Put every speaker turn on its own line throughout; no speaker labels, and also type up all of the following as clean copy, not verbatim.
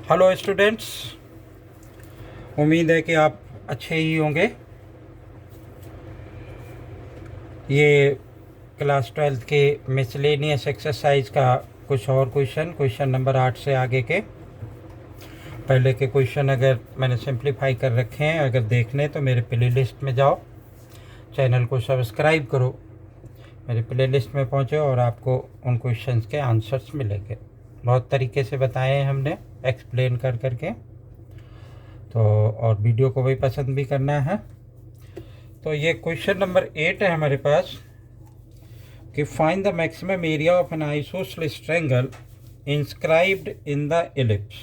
Hello students, उम्मीद है कि आप अच्छे ही होंगे। ये क्लास 12th के मिसलेनियस एक्सरसाइज का कुछ और क्वेश्चन नंबर 8 से आगे के पहले के क्वेश्चन अगर मैंने सिंप्लीफाई कर रखे हैं, अगर देखने तो मेरे प्ले लिस्ट में जाओ, चैनल को सब्सक्राइब करो, मेरे प्ले लिस्ट में पहुँचो और आपको उन क्वेश्चंस के आंसर्स मिलेंगे। बहुत तरीके से बताए हैं हमने, एक्सप्लेन कर करके। तो और वीडियो को भी पसंद भी करना है। तो ये क्वेश्चन नंबर 8 है हमारे पास कि find the maximum area of an isosceles triangle inscribed in the ellipse.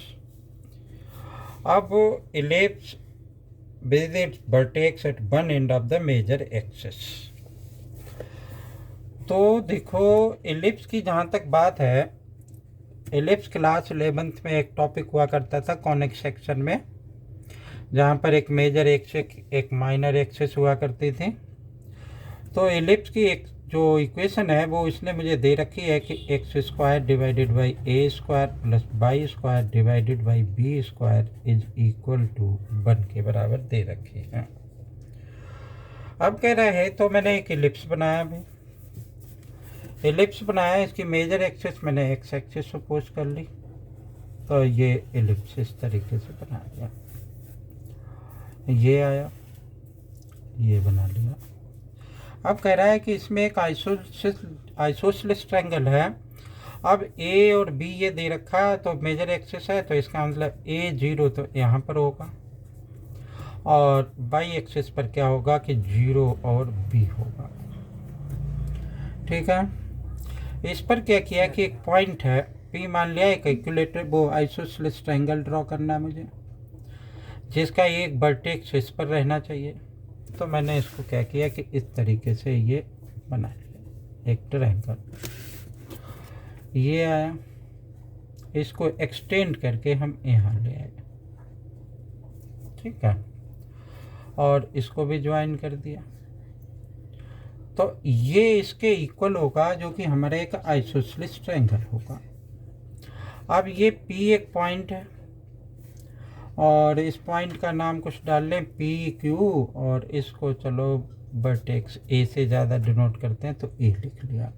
अब ellipse with its vertex at one end of the major axis. तो देखो, इलिप्स की जहाँ तक बात है, इलिप्स क्लास 11th में एक टॉपिक हुआ करता था कॉनिक सेक्शन में, जहाँ पर एक मेजर एक्सिस एक माइनर एक्सिस हुआ करती थी। तो एलिप्स की एक जो इक्वेशन है वो इसने मुझे दे रखी है कि x square divided by a square plus y square divided by b square is equal to 1 के बराबर दे रखी है। अब कह रहा है, तो मैंने एक एलिप्स बनाया भी, एलिप्स बनाया, इसकी मेजर एक्सिस मैंने एक्स एक्सिस सपोज कर ली, तो ये एलिप्स इस तरीके से बना दिया, ये आया, ये बना लिया। अब कह रहा है कि इसमें एक आइसोसेलेस ट्रायंगल है। अब ए और बी ये दे रखा है, तो मेजर एक्सिस है, तो इसका मतलब ए 0 तो यहाँ पर होगा, और बाई एक्सिस पर क्या होगा कि 0 और बी होगा। ठीक है, इस पर क्या किया कि एक पॉइंट है पी मान लिया, एक कैलकुलेटर, वो आइसोसेलेस ट्रायंगल ड्रॉ करना है मुझे, जिसका एक वर्टेक्स इस पर रहना चाहिए। तो मैंने इसको क्या किया कि इस तरीके से ये बना लिया एक ट्रायंगल, ये आया, इसको एक्सटेंड करके हम यहाँ ले आए। ठीक है, और इसको भी ज्वाइन कर दिया, तो ये इसके इक्वल होगा, जो कि हमारा एक आइसोसेलेस ट्रायंगल होगा। अब ये पी एक पॉइंट है, और इस पॉइंट का नाम कुछ डाल लें पी क्यू, और इसको चलो वर्टेक्स ए से ज़्यादा डिनोट करते हैं तो ए लिख लिया,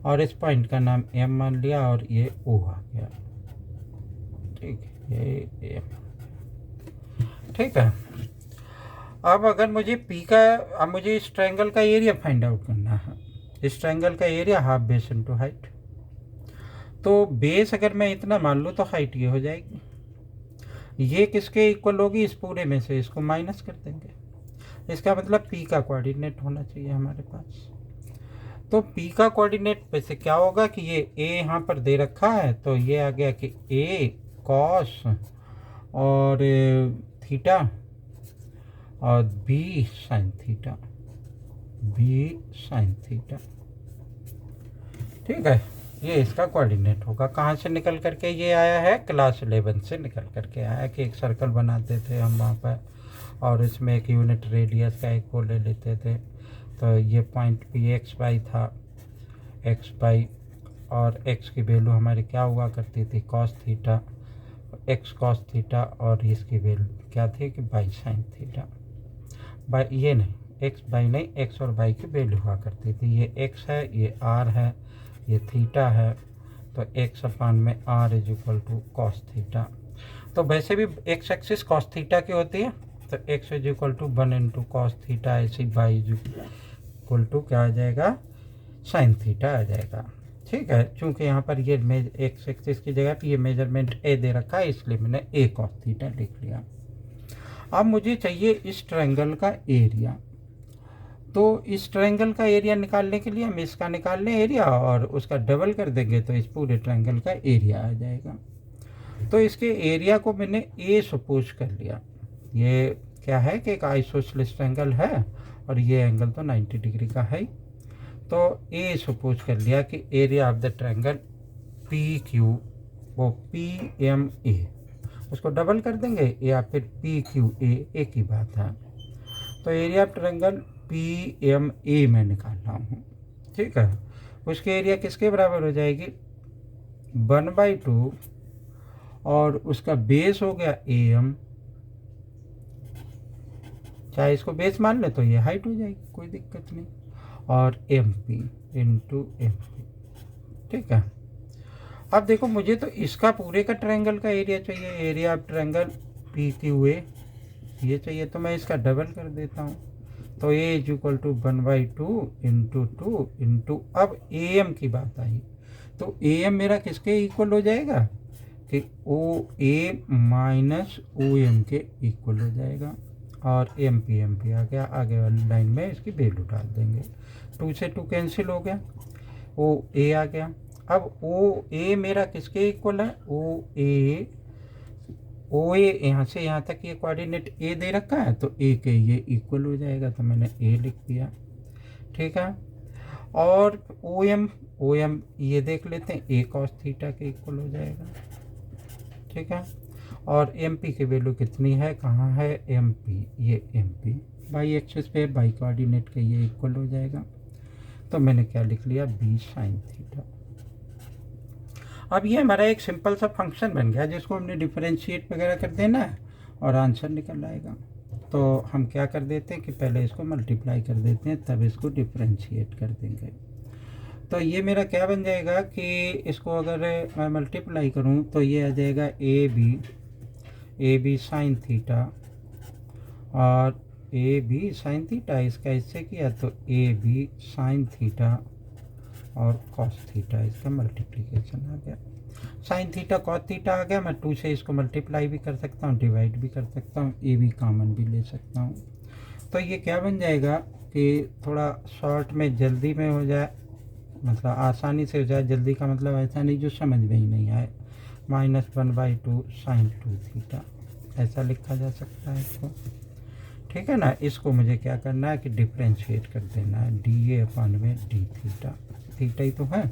और इस पॉइंट का नाम एम मान लिया, और ये ओ आ गया। ठीक है, ये एम। ठीक है, अब अगर मुझे पी का, अब मुझे इस ट्रायंगल का एरिया फाइंड आउट करना है। इस ट्रायंगल का area half base into height, तो बेस अगर मैं इतना मान लूँ तो हाइट ये हो जाएगी, ये किसके इक्वल होगी, इस पूरे में से इसको माइनस कर देंगे, इसका मतलब पी का कोऑर्डिनेट होना चाहिए हमारे पास। तो पी का कोऑर्डिनेट वैसे क्या होगा कि ये ए यहाँ पर दे रखा है, तो ये आ गया कि ए कॉस और थीटा और b sine theta, b sine theta. ठीक है, ये इसका कोऑर्डिनेट होगा। कहाँ से निकल करके ये आया है, क्लास 11 से निकल करके आया कि एक सर्कल बनाते थे हम वहाँ पर, और इसमें एक यूनिट रेडियस का एक वो ले लेते थे। तो ये पॉइंट भी एक्स वाई था, एक्स वाई, और एक्स की वैल्यू हमारी क्या हुआ करती थी, cos theta, x cos theta, और इसकी वैल्यू क्या थी कि बाई साइन थीटा। बाई ये नहीं, एक्स बाई नहीं, एक्स और बाई की वैल्यू हुआ करती थी। ये एक्स है, ये आर है, ये थीटा है, तो एक्स अपान में r is equal to cos theta. तो वैसे भी एक्स एक्सिस कॉस थीटा की होती है, तो x is equal to 1 into cos theta, ऐसी बाई इज इक्वल टू क्या आ जाएगा, साइन थीटा आ जाएगा। ठीक है, चूँकि यहाँ पर ये एक्स एक्सिस की जगह पर ये मेजरमेंट ए दे रखा है, इसलिए मैंने ए कॉस थीटा लिख लिया। अब मुझे चाहिए इस ट्रायंगल का एरिया, तो इस ट्रायंगल का एरिया निकालने के लिए हम इसका निकाल लें एरिया, और उसका डबल कर देंगे तो इस पूरे ट्रायंगल का एरिया आ जाएगा। तो इसके एरिया को मैंने ए सपोज कर लिया। ये क्या है कि एक आइसोसेलेस ट्रायंगल है, और ये एंगल तो 90 डिग्री का है, तो ए सपोज कर लिया कि area of the triangle P Q, वो पी एम ए, उसको डबल कर देंगे या फिर पी क्यू ए, एक ही बात है। तो area of triangle p m a में निकाल रहा हूँ। ठीक है, उसके एरिया किसके बराबर हो जाएगी, 1/2 और उसका बेस हो गया AM, चाहे इसको बेस मान ले तो ये हाइट हो जाएगी, कोई दिक्कत नहीं, और MP इंटू MP। ठीक है, अब देखो मुझे तो इसका पूरे का ट्रायंगल का एरिया चाहिए, एरिया ऑफ ट्रायंगल PQA ये चाहिए, तो मैं इसका डबल कर देता हूँ। तो A is equal to 1/2 into 2 into, अब AM की बात आई तो AM मेरा किसके इक्वल हो जाएगा कि OA माइनस OM के इक्वल हो जाएगा, और MP आ गया, आगे वाली लाइन में इसकी वैल्यू डाल देंगे, 2 से 2 कैंसिल हो गया, OA आ गया। अब OA मेरा किसके इक्वल है, OA यहाँ से यहाँ तक ये कोऑर्डिनेट A दे रखा है, तो A के ये इक्वल हो जाएगा, तो मैंने A लिख दिया। ठीक है, और OM ये देख लेते हैं, A cos थीटा के इक्वल हो जाएगा। ठीक है, और MP की वैल्यू कितनी है, कहाँ है MP, ये MP बाई एक्सिस पे बाई कोऑर्डिनेट के ये इक्वल हो जाएगा, तो मैंने क्या लिख लिया, B sin थीटा। अब ये हमारा एक सिंपल सा फंक्शन बन गया जिसको हमने डिफरेंशिएट वगैरह कर देना है और आंसर निकल आएगा। तो हम क्या कर देते हैं कि पहले इसको मल्टीप्लाई कर देते हैं, तब इसको डिफरेंशिएट कर देंगे। तो ये मेरा क्या बन जाएगा कि इसको अगर मैं मल्टीप्लाई करूं तो ये आ जाएगा ए बी साइन थीटा, और ए बी साइन थीटा, इसका इससे किया तो ए बी साइन थीटा और कॉस थीटा, इसका मल्टीप्लिकेशन आ गया, साइन थीटा कॉस थीटा आ गया। मैं 2 से इसको मल्टीप्लाई भी कर सकता हूँ, डिवाइड भी कर सकता हूँ, ए भी कॉमन भी ले सकता हूँ। तो ये क्या बन जाएगा कि थोड़ा शॉर्ट में जल्दी में हो जाए, मतलब आसानी से हो जाए, जल्दी का मतलब ऐसा नहीं जो समझ में ही नहीं आए, -1/2 sin 2 थीटा, ऐसा लिखा जा सकता है इसको। ठीक है ना, इसको मुझे क्या करना है कि डिफ्रेंशिएट कर देना है, DA/d थीटा, थीटा ही तो है,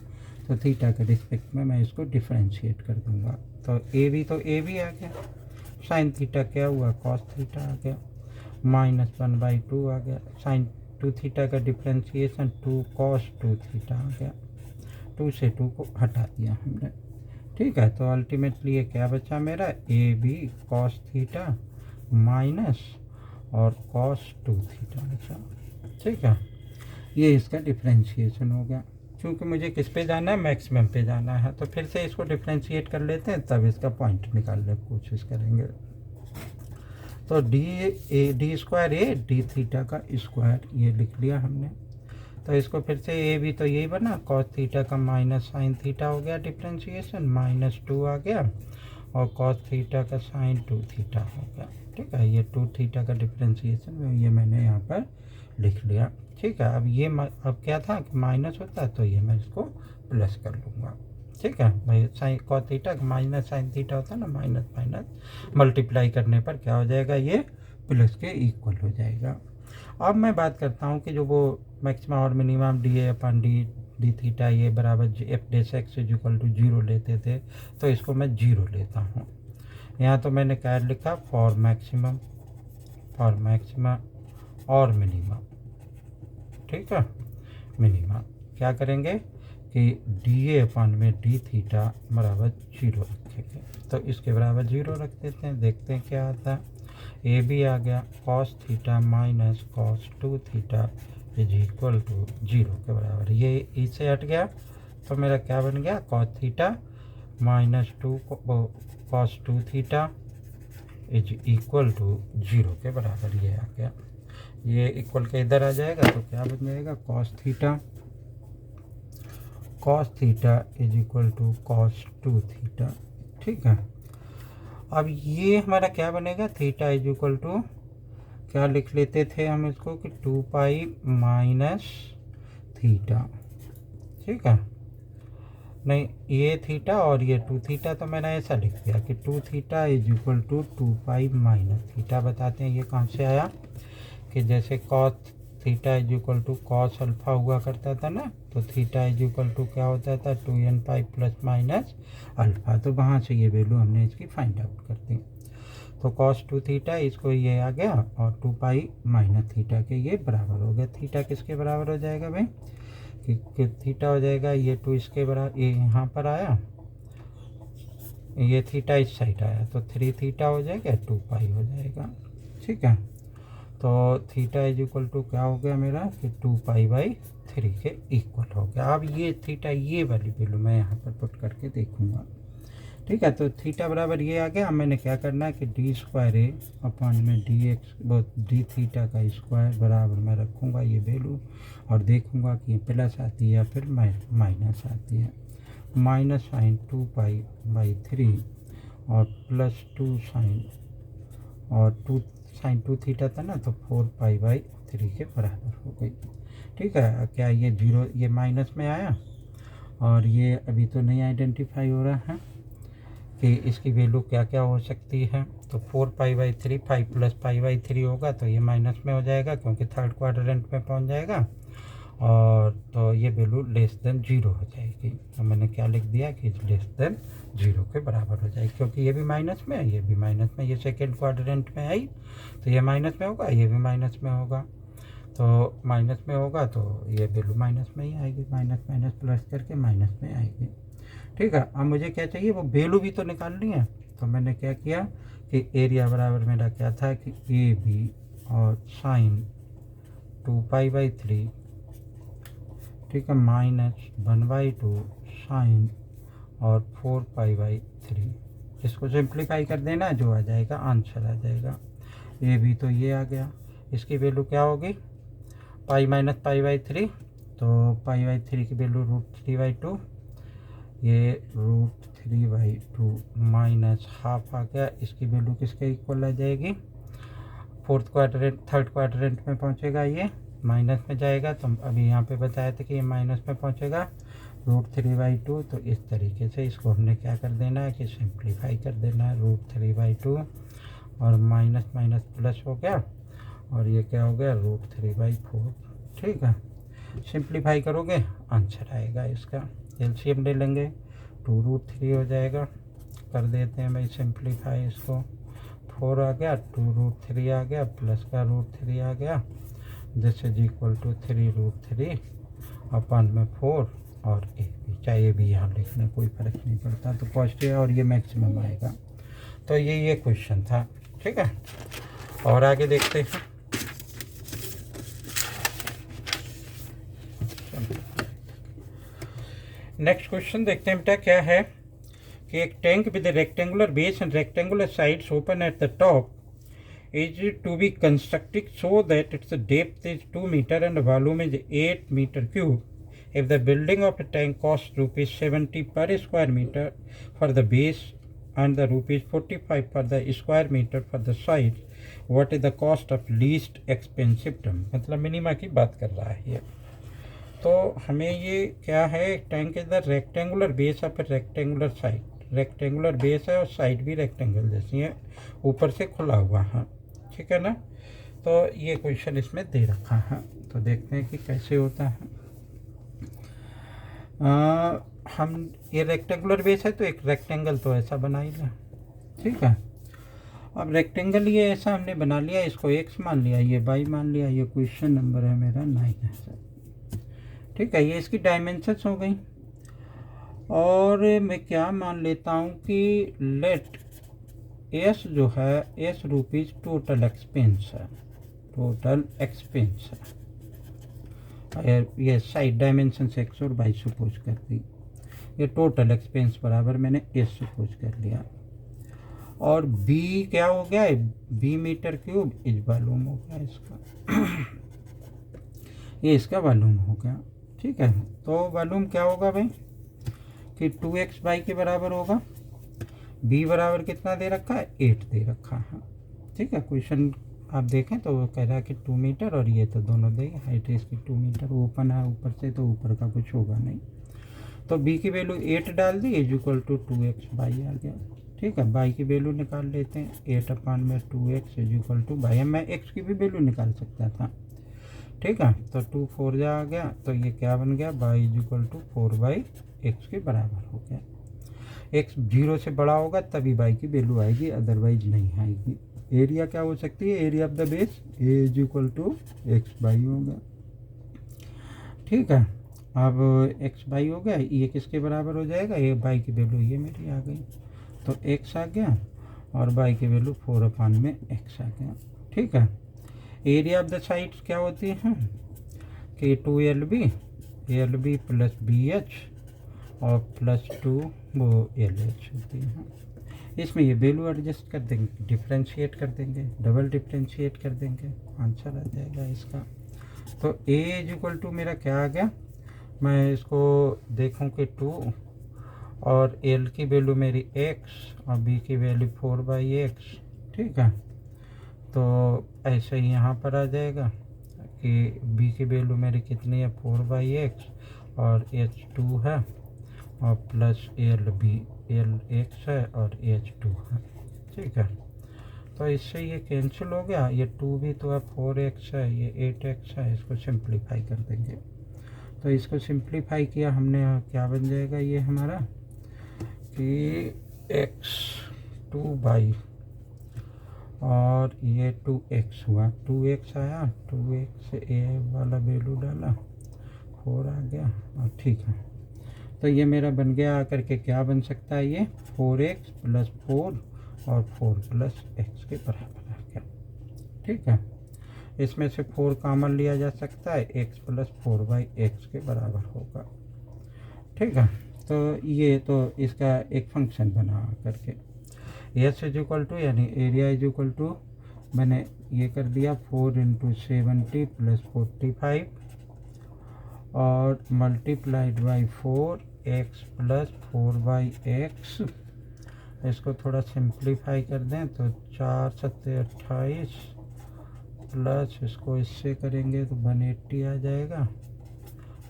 तो थीटा के रिस्पेक्ट में मैं इसको डिफ्रेंशिएट कर दूंगा। तो ए भी आ गया, साइन थीटा क्या हुआ, कॉस थीटा आ गया, -1/2 आ गया, साइन 2 थीटा का डिफ्रेंशिएशन 2 cos 2 थीटा आ गया, 2 से 2 को हटा दिया हमने। ठीक है, तो अल्टीमेटली ये क्या बचा मेरा, a b cos theta minus और cos 2 थीटा बचा। ठीक है, ये इसका डिफ्रेंशिएशन हो गया। क्योंकि मुझे किस पे जाना है, मैक्सिमम पे जाना है, तो फिर से इसको डिफ्रेंशिएट कर लेते हैं, तब इसका पॉइंट निकालने की कोशिश करेंगे। तो D square A D theta का स्क्वायर ये लिख लिया हमने। तो इसको फिर से ए भी तो यही बना, कॉस थीटा का माइनस साइन थीटा हो गया डिफ्रेंशिएशन, -2 आ गया, और कॉस थीटा का साइन 2 थीटा हो गया। ठीक है, ये 2 थीटा का डिफ्रेंशिएशन ये मैंने यहाँ पर लिख लिया। ठीक है, अब ये अब क्या था कि माइनस होता है, तो ये मैं इसको प्लस कर लूँगा। ठीक है भाई, sine cos theta minus sine theta होता है ना, माइनस माइनस मल्टीप्लाई करने पर क्या हो जाएगा, ये प्लस के इक्वल हो जाएगा। अब मैं बात करता हूँ कि जो वो मैक्सिमम और मिनिमम डी थीटा ये बराबर f(x) इक्वल टू 0 लेते थे, तो इसको मैं 0 लेता हूँ। यहाँ तो मैंने क्या लिखा, फॉर मैक्सिमम और मिनिमम। ठीक है, मिनिमम क्या करेंगे कि DA/d थीटा बराबर 0 रखेंगे, तो इसके बराबर 0 रख देते हैं, देखते हैं क्या आता है। ए बी आ गया, cos theta minus cos 2 theta is equal to 0 के बराबर, ये इससे हट गया, तो मेरा क्या बन गया, cos theta minus cos 2 theta is equal to 0 के बराबर, ये आ गया। ये इक्वल के इधर आ जाएगा, तो क्या बन जाएगा, cos theta is equal to cos 2 theta. ठीक है, अब ये हमारा क्या बनेगा, थीटा इज इक्वल टू क्या लिख लेते थे हम इसको कि 2π माइनस थीटा। ठीक है, नहीं ये थीटा और ये 2 थीटा, तो मैंने ऐसा लिख दिया कि 2 theta is equal to 2π minus theta. बताते हैं ये कहाँ से आया, कि जैसे cos theta is equal to cos alpha हुआ करता था ना, तो थीटा इज इक्वल टू क्या होता था, 2nπ प्लस माइनस अल्फा, तो वहाँ से ये वैल्यू हमने इसकी फाइंड आउट कर दी। तो cos 2 थीटा इसको ये आ गया, और 2π माइनस थीटा के ये बराबर हो गया। थीटा किसके बराबर हो जाएगा भाई, कि थीटा हो जाएगा ये 2 इसके बराबर, ये यहाँ पर आया ये थीटा इस साइड आया तो 3 थीटा हो जाएगा, 2 पाई हो जाएगा। ठीक है, तो थीटा इज इक्वल टू क्या हो गया मेरा कि 2 पाई बाई 3 के इक्वल हो गया। अब ये थीटा ये वाली वैल्यू मैं यहाँ पर पुट करके देखूँगा। ठीक है, तो थीटा बराबर ये आ गया। अब मैंने क्या करना है कि डी स्क्वायर ए अपॉन में डी एक्स डी थीटा का स्क्वायर बराबर मैं रखूँगा ये वैल्यू और देखूँगा कि ये प्लस आती है या फिर माइनस आती है। माइनस साइन 2 पाई बाई 3 और प्लस 2 साइन और 2 साइन 2 थीटा था ना, तो 4 पाई बाई 3 के बराबर हो गई। ठीक है, क्या ये जीरो ये माइनस में आया और ये अभी तो नहीं आइडेंटिफाई हो रहा है कि इसकी वैल्यू क्या क्या हो सकती है। तो 4 pi by 3 5 plus pi by 3 होगा तो ये माइनस में हो जाएगा क्योंकि थर्ड क्वाड्रेंट में पहुंच जाएगा और तो ये वैल्यू लेस देन 0 हो जाएगी। तो मैंने क्या लिख दिया कि लेस देन 0 के बराबर हो जाएगी क्योंकि ये भी माइनस में है, ये भी माइनस में, ये सेकेंड क्वाड्रेंट में आई तो ये माइनस में होगा, ये भी माइनस में होगा। तो माइनस में होगा तो ये वैल्यू माइनस में ही आएगी, माइनस माइनस प्लस करके माइनस में आएगी। ठीक है, अब मुझे क्या चाहिए, वो वैल्यू भी तो निकालनी है। तो मैंने क्या किया कि एरिया बराबर मेरा क्या था कि ए बी और साइन 2 पाई बाई 3, ठीक है, माइनस 1/2 साइन और 4 पाई बाई 3। इसको सिंप्लीफाई कर देना, जो आ जाएगा आंसर आ जाएगा। ए बी तो ये आ गया, इसकी वैल्यू क्या होगी पाई माइनस पाई बाई 3, तो पाई बाई 3 की वैल्यू √3/2, ये √3/2 माइनस हाफ आ गया। इसकी वैल्यू किसके इक्वल आ जाएगी, फोर्थ क्वाड्रेंट थर्ड क्वाड्रेंट में पहुंचेगा, ये माइनस में जाएगा। तो अभी यहाँ पे बताया था कि ये माइनस में पहुंचेगा √3/2। तो इस तरीके से इसको हमने क्या कर देना है कि सिंप्लीफाई कर देना है। √3/2 और माइनस माइनस प्लस हो गया और ये क्या हो गया √3/4। ठीक है, सिंप्लीफाई करोगे आंसर आएगा इसका। एलसीएम ले लेंगे, 2√3 हो जाएगा। कर देते हैं भाई सिंप्लीफाई इसको, 4 आ गया, 2√3 आ गया, प्लस का √3 आ गया, दिस इज इक्वल टू 3√3 अपन में 4 और ए भी, चाहे भी यहाँ लिखने कोई फर्क नहीं पड़ता। तो पॉजिटिव और ये मैक्सिमम आएगा। तो ये क्वेश्चन था। ठीक है, और आगे देखते हैं। नेक्स्ट क्वेश्चन देखते हैं बेटा क्या है कि एक tank with rectangular base and rectangular sides open at the top is to be constructed so that its depth is 2 meter and volume is 8 meter cube. If the building of a tank costs ₹70 per square meter for the base and the ₹45 per the square meter for the sides, what is the cost of least expensive term? मतलब minima की बात कर रहा है ये। तो हमें ये क्या है, टैंक इधर रेक्टेंगुलर बेस है फिर रेक्टेंगुलर साइड, रेक्टेंगुलर बेस है और साइड भी रेक्टेंगल जैसी है, ऊपर से खुला हुआ है। ठीक है ना, तो ये क्वेश्चन इसमें दे रखा है। तो देखते हैं कि कैसे होता है। हम ये रेक्टेंगुलर बेस है तो एक रेक्टेंगल तो ऐसा बना ही लें। ठीक है, अब रेक्टेंगल ये ऐसा हमने बना लिया, इसको x मान लिया, ये y मान लिया। ये क्वेश्चन नंबर है मेरा 9 है। ठीक है, ये इसकी डायमेंशंस हो गई। और मैं क्या मान लेता हूँ कि लेट एस जो है एस रुपीज़ टोटल एक्सपेंस है, टोटल एक्सपेंस है। ये साइड डायमेंशन x और y सपोज कर दी, ये टोटल एक्सपेंस बराबर मैंने एस सपोज कर लिया। और b क्या हो गया है, b मीटर क्यूब इस वॉल्यूम हो गया इसका ये इसका वॉल्यूम हो गया। ठीक है, तो वॉल्यूम क्या होगा भाई कि 2x बाई के बराबर होगा। b बराबर कितना दे रखा है, 8 दे रखा है। ठीक है, क्वेश्चन आप देखें तो वो कह रहा है कि 2 मीटर और ये तो दोनों देंगे, हाइट है इसकी 2 मीटर, ओपन है ऊपर से तो ऊपर का कुछ होगा नहीं। तो b की वैल्यू 8 डाल दी is equal to 2x by आ गया। ठीक है, y की वैल्यू निकाल लेते हैं, 8/2x is equal to y। मैं x की भी वैल्यू निकाल सकता था। ठीक है, तो 2 4 जा आ गया, तो ये क्या बन गया, y is equal to 4/x के बराबर हो गया। x 0 से बड़ा होगा तभी y की वैल्यू आएगी, अदरवाइज नहीं आएगी। एरिया क्या हो सकती है, area of the base a is equal to x by हो गया। ठीक है, अब x बाई हो गया, ये किसके बराबर हो जाएगा, ये y की वैल्यू ये मेरी आ गई। तो x आ गया और y की वैल्यू 4/x आ गया। ठीक है। एरिया ऑफ द साइड्स क्या होती है कि 2LB प्लस BH और प्लस 2 वो LH होती है। इसमें ये वैल्यू एडजस्ट कर देंगे, डिफ्रेंशिएट कर देंगे, डबल डिफ्रेंशिएट कर देंगे, आंसर आ जाएगा इसका। तो A इक्वल टू मेरा क्या आ गया, मैं इसको देखूं कि 2 और L की वैल्यू मेरी x और B की वैल्यू 4/x। ठीक है। तो ऐसे ही यहाँ पर आ जाएगा कि B की वैल्यू मेरी कितनी है 4/x और H 2 है और प्लस LX है और H 2 है। ठीक है। तो इससे ये कैंसिल हो गया, ये 2 भी तो है 4x है, ये 8x है, इसको सिंप्लीफाई कर देंगे। तो इसको सिंप्लीफाई किया हमने, क्या बन जाएगा ये हमारा कि x 2 और ये 2x हुआ, 2x आया, 2x से a वाला वैल्यू डाला, 4 आ गया और ठीक है। तो ये मेरा बन गया आकर के क्या बन सकता है, ये 4x प्लस 4 और 4 प्लस x के बराबर आ गया। ठीक है। इसमें से 4 कॉमन लिया जा सकता है, x प्लस 4/x के बराबर होगा। ठीक है। तो ये तो इसका एक फंक्शन बना करके एस इज इक्वल टू यानी एरिया इज इक्वल टू मैंने ये कर दिया 4 × 70 प्लस 45 और multiplied by 4x plus 4/x। इसको थोड़ा सिंप्लीफाई कर दें तो 4 × 7 = 28 प्लस इसको इससे करेंगे तो 180 आ जाएगा,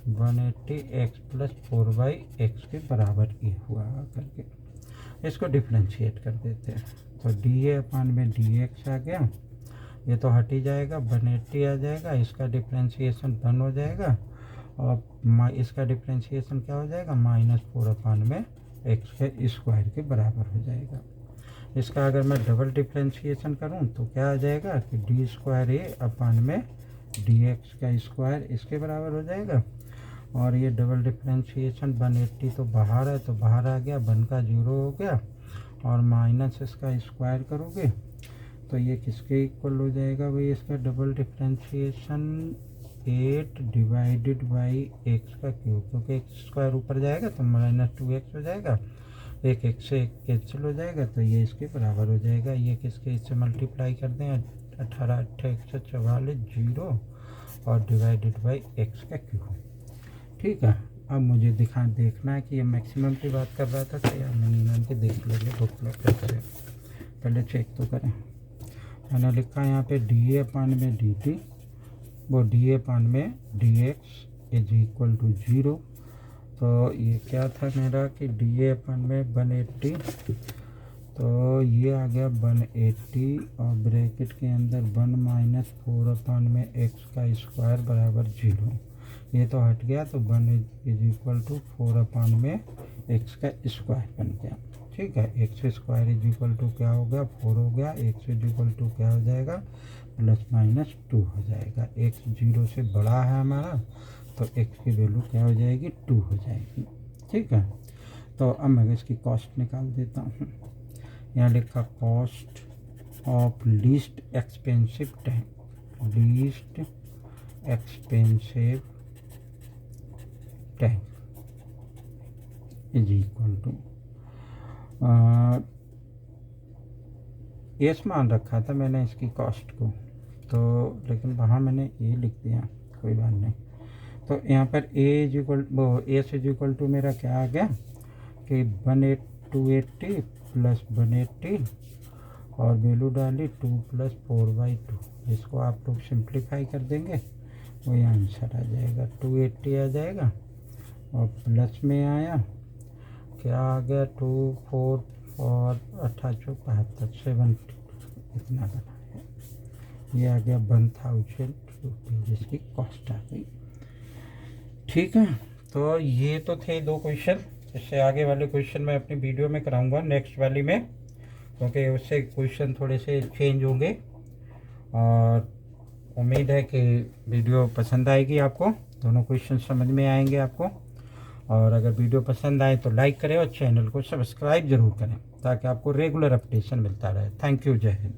180x प्लस 4/x के बराबर ये हुआ करके। इसको डिफ्रेंशिएट कर देते हैं तो dA/dx आ गया, ये तो हट ही जाएगा, 180 आ जाएगा, इसका डिफ्रेंशिएशन 1 हो जाएगा और इसका डिफ्रेंशिएशन क्या हो जाएगा -4/x के स्क्वायर के बराबर हो जाएगा। इसका अगर मैं डबल डिफ्रेंशिएशन करूं तो क्या आ जाएगा कि d²a/dx का स्क्वायर इसके बराबर हो जाएगा। और ये डबल डिफ्रेंशिएशन 180 तो बाहर है, तो बाहर आ गया, 1 का 0 हो गया और माइनस इसका स्क्वायर करोगे तो ये किसके इक्वल हो जाएगा भाई, इसका double differentiation 8 divided by x का क्यूब, क्योंकि x² ऊपर जाएगा तो -2x हो जाएगा, एक x से एक कैंसिल हो जाएगा तो ये इसके बराबर हो जाएगा। ये किसके इससे मल्टीप्लाई कर दें, 18 × 8 = 144 0 और डिवाइडेड बाई x का क्यूब। ठीक है। अब मुझे देखना है कि ये मैक्सिमम की बात कर रहा था या मिनिमम की, देख लेंगे बुक में कैसे, पहले चेक तो करें। मैंने लिखा यहाँ पे dA/dt वो dA/dx इज इक्वल टू 0। तो ये क्या था मेरा कि dA/180, तो ये आ गया 180 और ब्रैकेट के अंदर 1 - 4/x का स्क्वायर बराबर 0। ये तो हट गया तो 1 इज इक्वल टू 4/x का स्क्वायर बन गया। ठीक है। x² इज इक्वल टू क्या हो गया 4 हो गया, x इज इक्वल टू क्या हो जाएगा +-2 हो जाएगा। x 0 से बड़ा है हमारा तो x की वैल्यू क्या हो जाएगी 2 हो जाएगी। ठीक है। तो अब मैं इसकी कॉस्ट निकाल देता हूँ। यहाँ लिखा cost of least expensive tank, least expensive tank is equal to s मान रखा था मैंने इसकी कॉस्ट को, तो लेकिन वहाँ मैंने ए लिख दिया, कोई बात नहीं। तो यहाँ पर एस इज इक्वल टू मेरा क्या आ गया कि 280 प्लस 180 और वैल्यू डाली 2 + 4/2। इसको आप लोग सिंप्लीफाई कर देंगे वही आंसर आ जाएगा, 280 आ जाएगा और प्लस में आया क्या आ गया 2 4 और 18 72 70 इतना बना है। ये आ गया 1000 रुपये जिसकी कॉस्ट आ गई। ठीक है। तो ये तो थे 2 क्वेश्चन। इससे आगे वाले क्वेश्चन मैं अपनी वीडियो में कराऊंगा नेक्स्ट वाली में, क्योंकि उससे क्वेश्चन थोड़े से चेंज होंगे। और उम्मीद है कि वीडियो पसंद आएगी आपको, दोनों क्वेश्चन समझ में आएंगे आपको। और अगर वीडियो पसंद आए तो लाइक करें और चैनल को सब्सक्राइब ज़रूर करें। ताकि आपको रेगुलर अपडेशन मिलता रहे। थैंक यू, जय हिंद।